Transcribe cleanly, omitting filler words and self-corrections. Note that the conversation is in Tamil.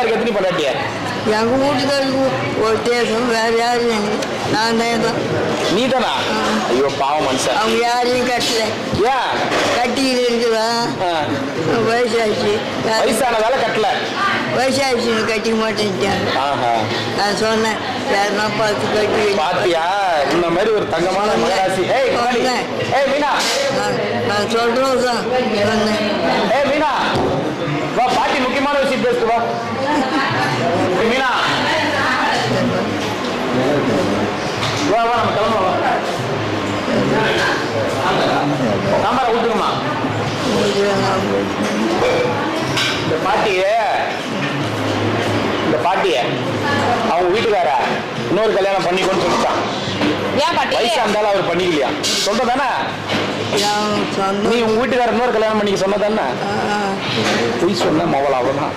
வீட்டுக்காருக்கு எத்தனை பொண்டாட்டிய? எங்கள் வீட்டுக்காருக்கு ஒரு தேசம் வேறு யாரும் நான் தான். நீ தானா? ஐயோ பாவம் மனுஷன். அவங்க யாரையும் கட்டல. ஏன் கட்டிக்கிட்டு இருக்கிறான். வயசாச்சு. வயசானதால கட்டல. வயசாச்சுன்னு கட்டிக்க மாட்டேன்ட்டாங்க. நான் சொன்னேன் யாருன்னா பார்த்து கட்டி. பாத்தியா இந்த மாதிரி ஒரு தங்கமான மகராசி. மீனா நான் சொல்றோம் தான் சொன்னேன். மீனா வா, பாட்டி முக்கியமான விஷயம் பேசுட்டு வா. மீனா வா வா, நம்ம கிளம்பலாம். சாம்பாரை ஊத்துக்குமா? இந்த பாட்டிய அவங்க வீட்டுக்கார இன்னொரு கல்யாணம் பண்ணிக்கோன்னு சொல்லிட்டான். வயசா இருந்தாலும் அவர் பண்ணிக்கலையா? சொல்றதானே நீ உங்க வீட்டுக்கார இன்னொரு கல்யாணம் பண்ணிக்க சொன்னதானே? பொய் சொன்ன மவள அவ்வளவுதான்.